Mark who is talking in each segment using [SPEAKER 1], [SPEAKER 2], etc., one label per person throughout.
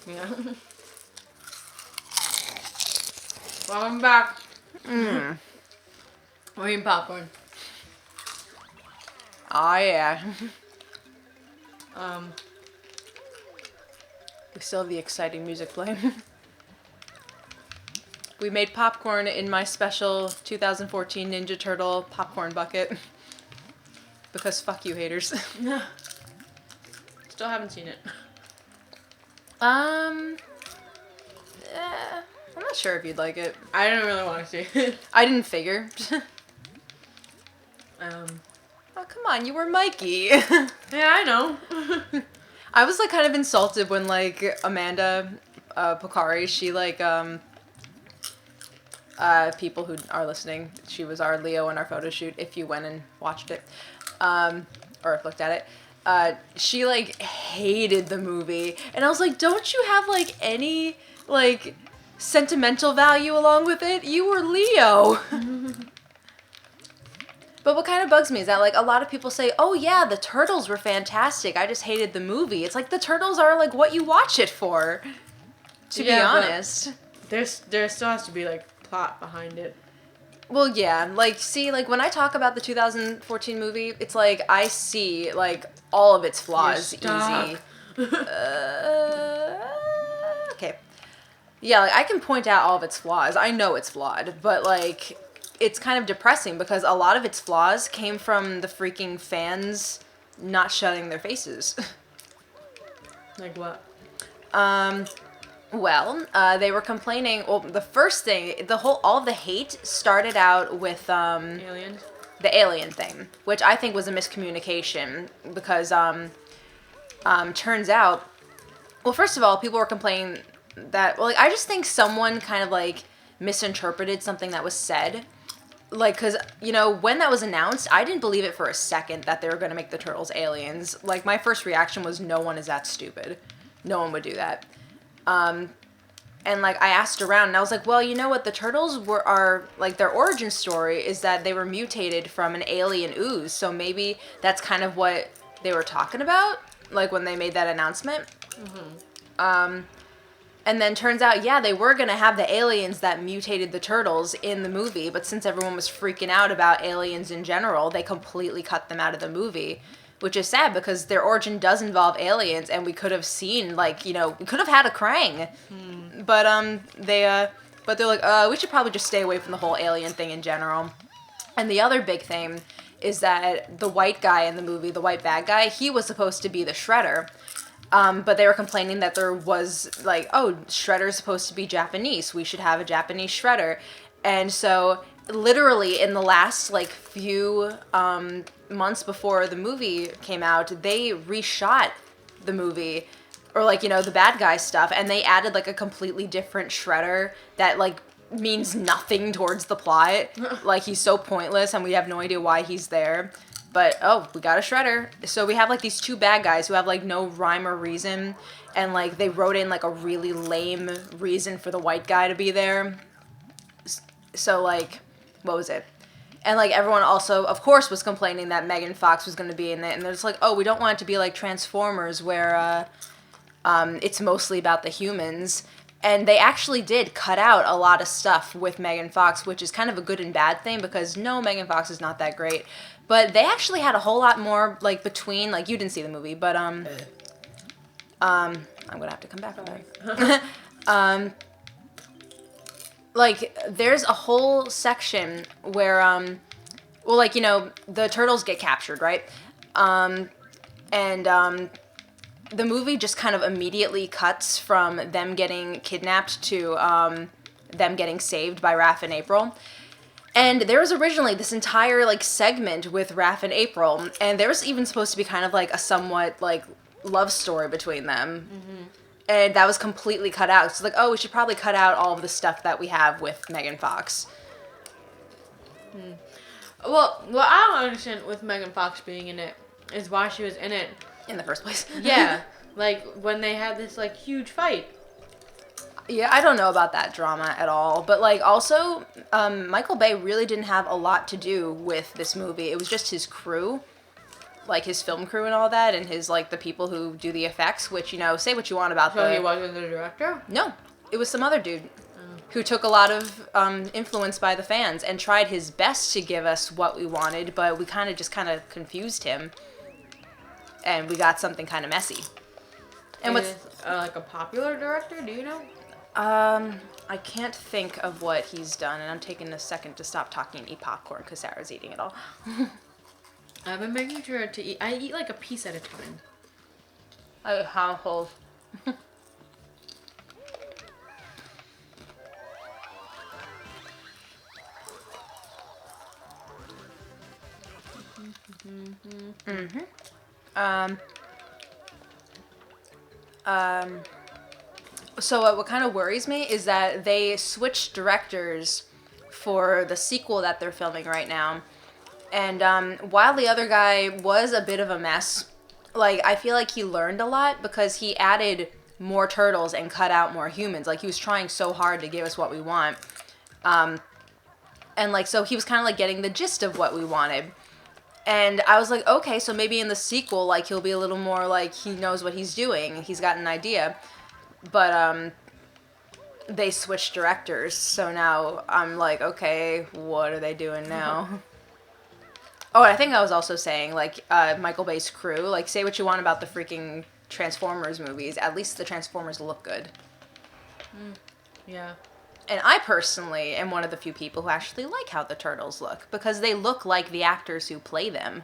[SPEAKER 1] Yeah. Welcome back. We're eating popcorn.
[SPEAKER 2] Oh, yeah.
[SPEAKER 1] Um,
[SPEAKER 2] We still have the exciting music playing. We made popcorn in my special 2014 Ninja Turtle popcorn bucket. Because fuck you, haters.
[SPEAKER 1] still haven't seen it.
[SPEAKER 2] I'm not sure if you'd like it.
[SPEAKER 1] I didn't really want to see it.
[SPEAKER 2] I didn't figure.
[SPEAKER 1] Um,
[SPEAKER 2] Oh, come on, you were Mikey.
[SPEAKER 1] yeah, I know.
[SPEAKER 2] I was, like, kind of insulted when, like, Amanda Pocari, she, like, people who are listening, she was our Leo in our photo shoot, if you went and watched it, or looked at it. She, like, hated the movie. And I was like, don't you have, like, any, like, sentimental value along with it? You were Leo. But what kind of bugs me is that, like, a lot of people say, oh, yeah, the Turtles were fantastic. I just hated the movie. It's like the Turtles are, like, what you watch it for, to be honest.
[SPEAKER 1] There still has to be, like, plot behind it.
[SPEAKER 2] Well, yeah, like, see, like, when I talk about the 2014 movie, it's like, I see, like, all of its flaws easy. Okay. Yeah, like, I can point out all of its flaws. I know it's flawed, but, like, it's kind of depressing because a lot of its flaws came from the freaking fans not shutting their faces.
[SPEAKER 1] Like what?
[SPEAKER 2] Well, they were complaining. Well, the first thing, all of the hate started out with
[SPEAKER 1] Aliens?
[SPEAKER 2] the alien thing, which I think was a miscommunication because turns out, well, first of all, people were complaining that, well, like, I just think someone kind of, like, misinterpreted something that was said. Like, because, you know, when that was announced, I didn't believe it for a second that they were going to make the Turtles aliens. Like, my first reaction was, no one is that stupid. No one would do that. And, like, I asked around, and I was like, well, you know what? The Turtles are, like, their origin story is that they were mutated from an alien ooze. So maybe that's kind of what they were talking about, like, when they made that announcement. And then turns out, yeah, they were going to have the aliens that mutated the Turtles in the movie, but since everyone was freaking out about aliens in general, they completely cut them out of the movie, which is sad because their origin does involve aliens, and we could have seen, like, you know, we could have had a Krang. But they're like, we should probably just stay away from the whole alien thing in general. And the other big thing is that the white guy in the movie, the white bad guy, he was supposed to be the Shredder. But they were complaining that there was, like, oh, Shredder's supposed to be Japanese. We should have a Japanese Shredder. And so, literally, in the last, like, few months before the movie came out, they reshot the movie, or, like, you know, the bad guy stuff, and they added, like, a completely different Shredder that, like, means nothing towards the plot. Like, he's so pointless, and we have no idea why he's there. But, oh, we got a Shredder. So we have, like, these two bad guys who have, like, no rhyme or reason. And, like, they wrote in, like, a really lame reason for the white guy to be there. So, like, what was it? And, like, everyone also, of course, was complaining that Megan Fox was going to be in it. And they're just like, oh, we don't want it to be like Transformers where it's mostly about the humans. And they actually did cut out a lot of stuff with Megan Fox, which is kind of a good and bad thing because, no, Megan Fox is not that great. But they actually had a whole lot more, like, between, like, you didn't see the movie, but, I'm gonna have to come back to that. Like, there's a whole section where, well, like, you know, the Turtles get captured, right? The movie just kind of immediately cuts from them getting kidnapped to, them getting saved by Raph and April. And there was originally this entire, like, segment with Raph and April, and there was even supposed to be kind of, like, a somewhat, like, love story between them. Mm-hmm. And that was completely cut out. So, like, oh, we should probably cut out all of the stuff that we have with Megan Fox.
[SPEAKER 1] Well, what I don't understand with Megan Fox being in it is why she was in it.
[SPEAKER 2] In the first place.
[SPEAKER 1] Yeah. Like, when they had this, like, huge fight.
[SPEAKER 2] Yeah, I don't know about that drama at all. But, like, also, Michael Bay really didn't have a lot to do with this movie. It was just his crew. like his film crew and all that, and his like the people who do the effects. Which, you know, say what you want about
[SPEAKER 1] So he wasn't the director?
[SPEAKER 2] No, it was some other dude who took a lot of influence by the fans and tried his best to give us what we wanted, but we kind of confused him, and we got something kind of messy. And
[SPEAKER 1] what's like a popular director? Do you know?
[SPEAKER 2] I can't think of what he's done, and I'm taking a second to stop talking and eat popcorn because Sarah's eating it all.
[SPEAKER 1] I've been making sure to eat. I eat like a piece at a time.
[SPEAKER 2] How whole? So what kind of worries me is that they switched directors for the sequel that they're filming right now. And while the other guy was a bit of a mess, like, I feel like he learned a lot because he added more turtles and cut out more humans. Like, he was trying so hard to give us what we want. And, like, so he was kind of, like, getting the gist of what we wanted. And I was like, okay, so maybe in the sequel, like, he'll be a little more, like, he knows what he's doing. He's got an idea. But, they switched directors, so now I'm like, okay, what are they doing now? Oh, I think I was also saying, like, Michael Bay's crew, like, say what you want about the freaking Transformers movies, at least the Transformers look good.
[SPEAKER 1] Yeah.
[SPEAKER 2] And I personally am one of the few people who actually like how the Turtles look, because they look like the actors who play them.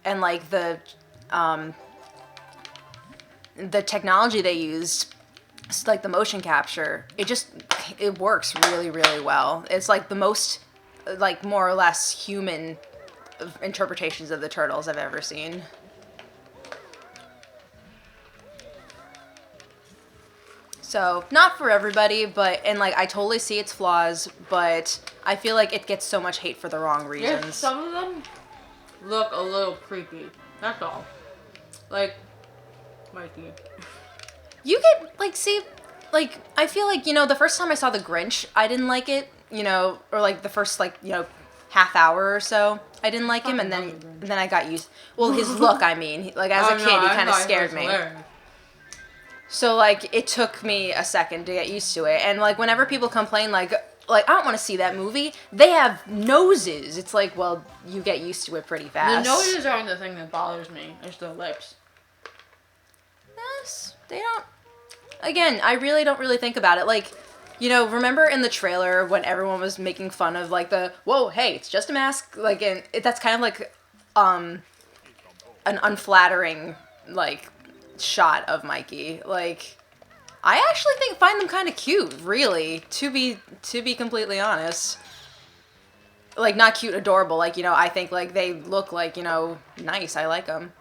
[SPEAKER 2] And, like, the technology they used, like the motion capture, it works really, really well. It's like the most, like, more or less human interpretations of the Turtles I've ever seen. So, not for everybody, and like, I totally see its flaws, but I feel like it gets so much hate for the wrong reasons.
[SPEAKER 1] Yeah, some of them look a little creepy. That's all. Like, Mikey.
[SPEAKER 2] You get, like, see, like, I feel like, you know, the first time I saw The Grinch, I didn't like it, you know, or, like, the first, like, you know, half hour or so, I didn't like him, and then I got used, well, his look, I mean, like, as a kid, he kind of scared me.
[SPEAKER 1] Hilarious.
[SPEAKER 2] So, like, it took me a second to get used to it, and, like, whenever people complain, like, I don't want to see that movie, they have noses. It's like, well, you get used to it pretty fast.
[SPEAKER 1] The noses aren't the thing that bothers me, it's the lips.
[SPEAKER 2] Yes, they don't. Again, I really don't really think about it. Like, you know, remember in the trailer when everyone was making fun of, like, whoa, hey, it's just a mask? Like, and that's kind of like, an unflattering, like, shot of Mikey. Like, I actually find them kind of cute, really, to be completely honest. Like, not cute, adorable. Like, you know, I think, like, they look, like, you know, nice. I like them.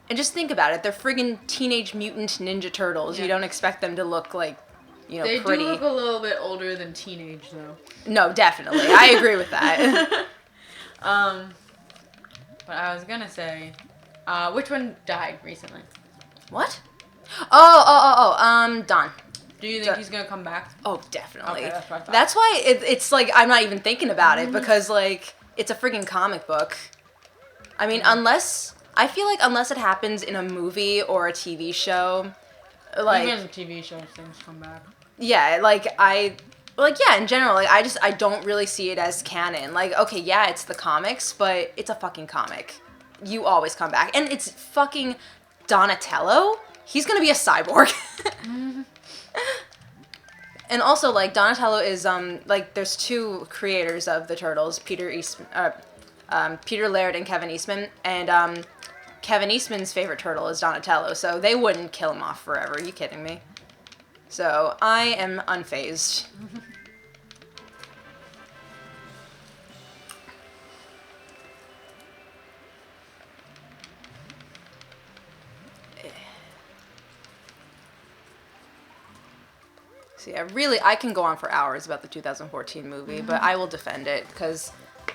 [SPEAKER 2] And just think about it. They're friggin' Teenage Mutant Ninja Turtles. Yeah. You don't expect them to look, like, you know,
[SPEAKER 1] they
[SPEAKER 2] pretty.
[SPEAKER 1] They do look a little bit older than teenage, though.
[SPEAKER 2] No, definitely. I agree with that.
[SPEAKER 1] But I was gonna say, which one died recently?
[SPEAKER 2] What? Don.
[SPEAKER 1] Do you think he's gonna come back?
[SPEAKER 2] Oh, definitely.
[SPEAKER 1] Okay, that's what I thought.
[SPEAKER 2] That's why it's like, I'm not even thinking about it, because, like, it's a friggin' comic book. I mean, I feel like unless it happens in a movie or a TV show, like...
[SPEAKER 1] Even TV shows, things come back.
[SPEAKER 2] Yeah, in general, like, I don't really see it as canon. Like, okay, yeah, it's the comics, but it's a fucking comic. You always come back. And it's fucking Donatello. He's gonna be a cyborg. And also, like, Donatello is, like, there's two creators of the Turtles, Peter Laird and Kevin Eastman, and, Kevin Eastman's favorite turtle is Donatello, so they wouldn't kill him off forever. Are you kidding me? So, I am unfazed. See, I can go on for hours about the 2014 movie, but I will defend it, because,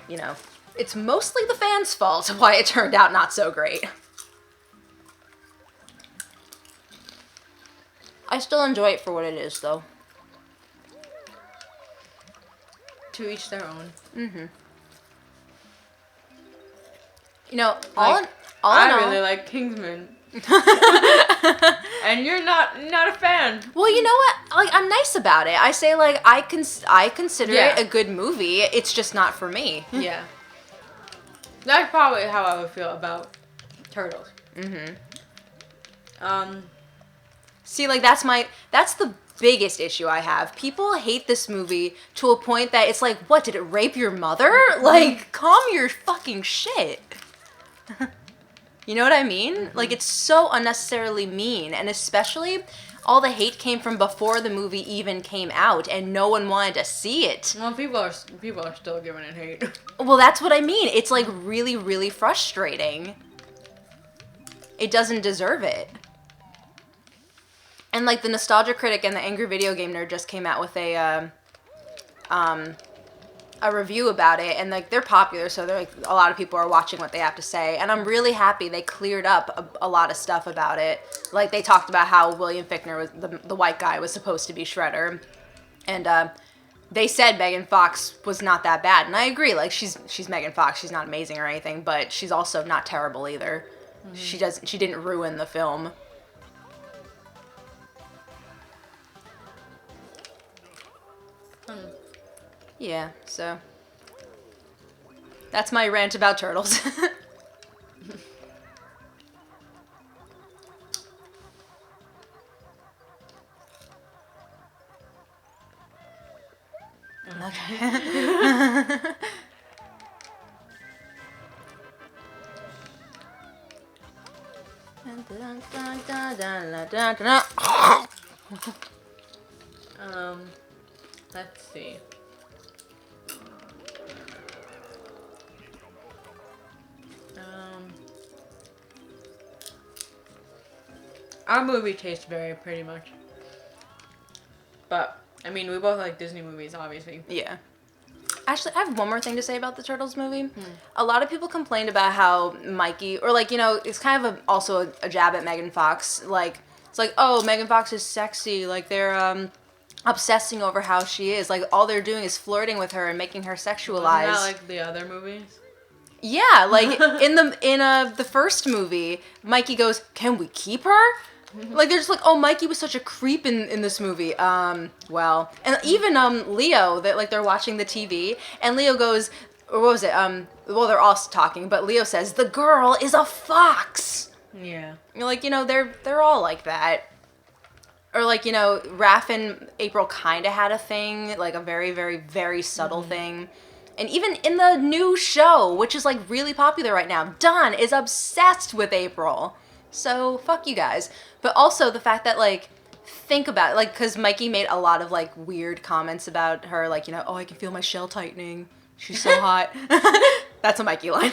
[SPEAKER 2] you know, it's mostly the fans' fault why it turned out not so great. I still enjoy it for what it is, though.
[SPEAKER 1] To each their own.
[SPEAKER 2] You know,
[SPEAKER 1] Like,
[SPEAKER 2] all in
[SPEAKER 1] I
[SPEAKER 2] all,
[SPEAKER 1] really like Kingsman. And you're not a fan.
[SPEAKER 2] well, you know what? Like, I'm nice about it. I say, like, I consider
[SPEAKER 1] Yeah.
[SPEAKER 2] it a good movie. It's just not for me.
[SPEAKER 1] Yeah. That's probably how I would feel about Turtles.
[SPEAKER 2] Mm-hmm.
[SPEAKER 1] Um,
[SPEAKER 2] See, like, that's the biggest issue I have. People hate this movie to a point that it's like, what, did it rape your mother? Like, calm your fucking shit. You know what I mean?
[SPEAKER 1] Mm-hmm.
[SPEAKER 2] Like, it's so unnecessarily mean, and especially all the hate came from before the movie even came out, and no one wanted to see it.
[SPEAKER 1] well, people are still giving it hate.
[SPEAKER 2] Well, that's what I mean. It's like really, really frustrating. It doesn't deserve it. And like the Nostalgia Critic and the Angry Video Game Nerd just came out with a review about it, and like they're popular, so they're like a lot of people are watching what they have to say, and I'm really happy they cleared up a lot of stuff about it. Like they talked about how William Fichtner was the white guy was supposed to be Shredder, and they said Megan Fox was not that bad, and I agree. Like she's Megan Fox, she's not amazing or anything, but she's also not terrible either. Mm-hmm. She didn't ruin the film. Yeah, so that's my rant about Turtles. Okay.
[SPEAKER 1] Let's see. Our movie taste vary pretty much. But, I mean, we both like Disney movies, obviously.
[SPEAKER 2] Yeah. Actually, I have one more thing to say about the Turtles movie. A lot of people complained about how Mikey, or like, you know, it's kind of also a jab at Megan Fox. Like, it's like, oh, Megan Fox is sexy. Like, they're obsessing over how she is. Like, all they're doing is flirting with her and making her sexualized.
[SPEAKER 1] Not like the other movies.
[SPEAKER 2] Yeah, like in the first movie, Mikey goes, "Can we keep her?" Like they're just like, "Oh, Mikey was such a creep in this movie." Well, and even Leo, that like they're watching the TV, and Leo goes, or what was it? Well, they're all talking, but Leo says, "The girl is a fox."
[SPEAKER 1] Yeah.
[SPEAKER 2] You're like, you know, they're all like that. Or like, you know, Raph and April kind of had a thing, like a very, very, very subtle thing. And even in the new show, which is like really popular right now, Don is obsessed with April. So fuck you guys. But also the fact that like, think about it, like, because Mikey made a lot of like weird comments about her, like, you know, oh, I can feel my shell tightening. She's so hot. That's a Mikey line.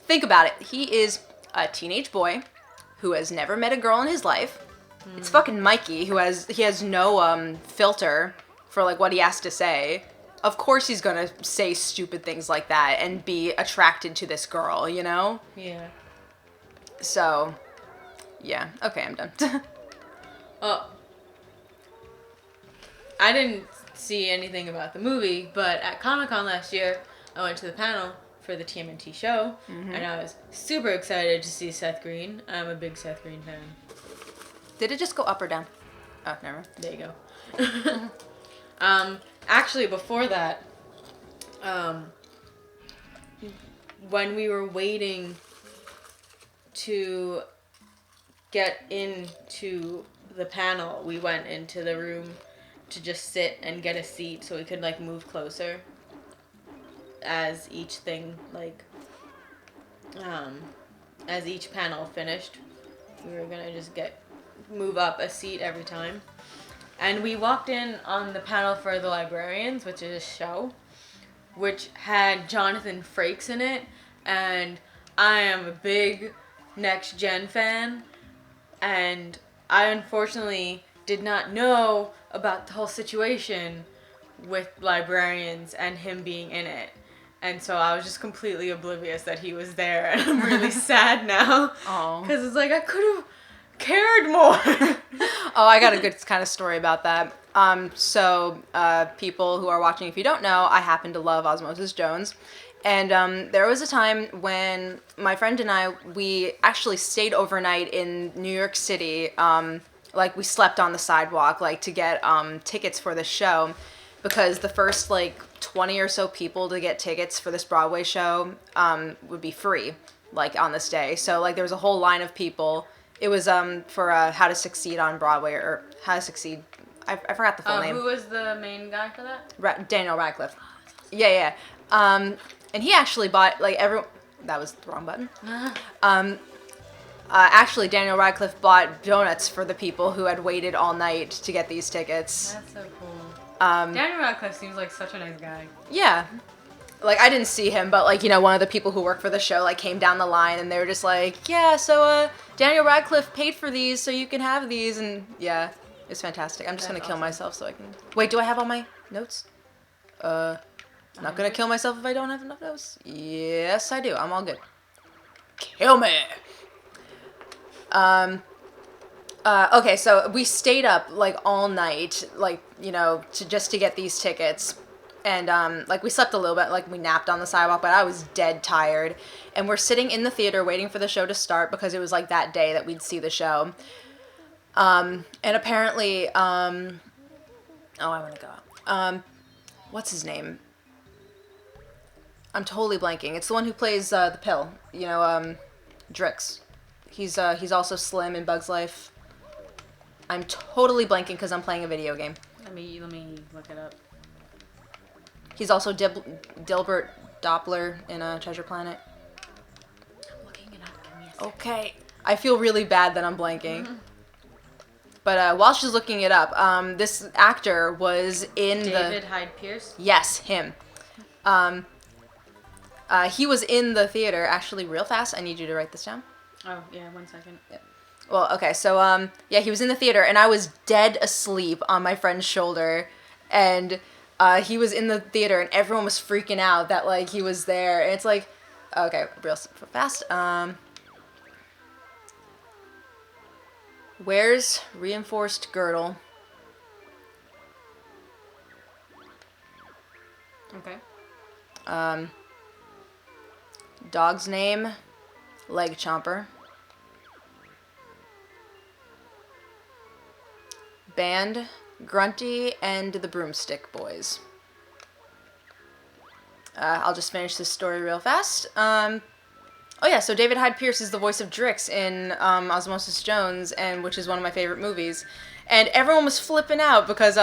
[SPEAKER 2] Think about it. He is a teenage boy who has never met a girl in his life. It's fucking Mikey who has no filter for like what he has to say. Of course he's gonna say stupid things like that and be attracted to this girl, you know?
[SPEAKER 1] Yeah.
[SPEAKER 2] So, yeah. Okay, I'm done.
[SPEAKER 1] Oh. I didn't see anything about the movie, but at Comic-Con last year, I went to the panel for the TMNT show, and I was super excited to see Seth Green. I'm a big Seth Green fan.
[SPEAKER 2] Did it just go up or down? Oh, never.
[SPEAKER 1] There you go. Actually, before that, when we were waiting to get into the panel, we went into the room to just sit and get a seat so we could like move closer as each thing like as each panel finished. We were gonna just move up a seat every time. And we walked in on the panel for the Librarians, which is a show, which had Jonathan Frakes in it, and I am a big Next Gen fan, and I unfortunately did not know about the whole situation with Librarians and him being in it. And so I was just completely oblivious that he was there, and I'm really sad now.
[SPEAKER 2] Oh.
[SPEAKER 1] Because it's like, I could have cared more.
[SPEAKER 2] Oh, I got a good kind of story about that. So people who are watching, if you don't know, I happen to love Osmosis Jones. And there was a time when my friend and I, we actually stayed overnight in New York City. Like, we slept on the sidewalk, like, to get tickets for the show, because the first, like, 20 or so people to get tickets for this Broadway show would be free, like, on this day. So, like, there was a whole line of people. It was for How to Succeed on Broadway, or How to Succeed. I forgot the full name.
[SPEAKER 1] Who was the main guy for that?
[SPEAKER 2] Daniel Radcliffe. Yeah. And he actually bought, like, that was the wrong button. Actually, Daniel Radcliffe bought donuts for the people who had waited all night to get these tickets.
[SPEAKER 1] That's so cool. Daniel Radcliffe seems like such a nice guy.
[SPEAKER 2] Yeah. Like, I didn't see him, but, like, you know, one of the people who worked for the show, like, came down the line, and they were just like, yeah, so, Daniel Radcliffe paid for these, so you can have these, and, yeah, it's fantastic. I'm just gonna kill myself so I can... Wait, do I have all my notes? Not gonna kill myself if I don't have enough notes? Yes, I do. I'm all good. Kill me! Okay, so we stayed up, like, all night, like, you know, to get these tickets. And, like, we slept a little bit, like, we napped on the sidewalk, but I was dead tired. And we're sitting in the theater waiting for the show to start, because it was, like, that day that we'd see the show. And apparently, I want to go. What's his name? I'm totally blanking. It's the one who plays the pill. You know, Drix. He's also Slim in Bug's Life. I'm totally blanking because I'm playing a video game.
[SPEAKER 1] Let me look it up.
[SPEAKER 2] He's also Dilbert Doppler in Treasure Planet.
[SPEAKER 1] I'm looking it up. Give me a second.
[SPEAKER 2] Okay. I feel really bad that I'm blanking. Mm-hmm. But while she's looking it up, this actor was in
[SPEAKER 1] David Hyde Pierce?
[SPEAKER 2] Yes, him. He was in the theater. Actually, real fast, I need you to write this down.
[SPEAKER 1] Oh, yeah, 1 second.
[SPEAKER 2] Yep. Well, okay, so, yeah, he was in the theater, and I was dead asleep on my friend's shoulder, and he was in the theater, and everyone was freaking out that, like, he was there, and it's like, okay, real fast, wears reinforced girdle.
[SPEAKER 1] Okay.
[SPEAKER 2] Dog's name, Leg Chomper. Band, Grunty and the Broomstick Boys. I'll just finish this story real fast. Oh yeah, so David Hyde Pierce is the voice of Drix in Osmosis Jones, and which is one of my favorite movies. And everyone was flipping out because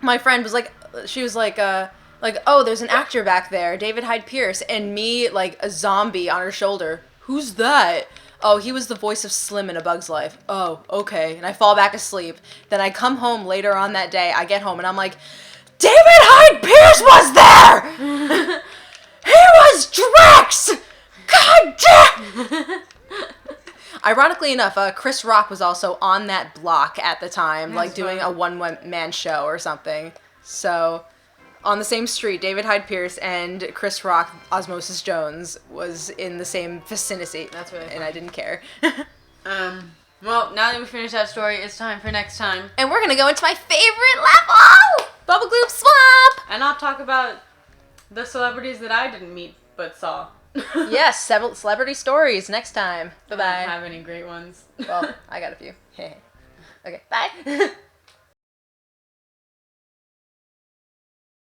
[SPEAKER 2] my friend was like, she was like, oh, there's an actor back there, David Hyde Pierce, and me, like, a zombie on her shoulder. Who's that? Oh, he was the voice of Slim in A Bug's Life. Oh, okay. And I fall back asleep. Then I come home later on that day. I get home and I'm like, David Hyde Pierce was there! He was Drax! God damn! Ironically enough, Chris Rock was also on that block at the time, like doing a one-man show or something. So, on the same street, David Hyde Pierce and Chris Rock, Osmosis Jones, was in the same vicinity.
[SPEAKER 1] That's really funny.
[SPEAKER 2] And I didn't care.
[SPEAKER 1] Well, now that we finished that story, it's time for next time.
[SPEAKER 2] And we're gonna go into my favorite level! Bubble Gloop Swamp!
[SPEAKER 1] And I'll talk about the celebrities that I didn't meet, but saw.
[SPEAKER 2] Yes, several celebrity stories next time. Bye-bye.
[SPEAKER 1] I don't have any great ones.
[SPEAKER 2] Well, I got a few. Okay, bye.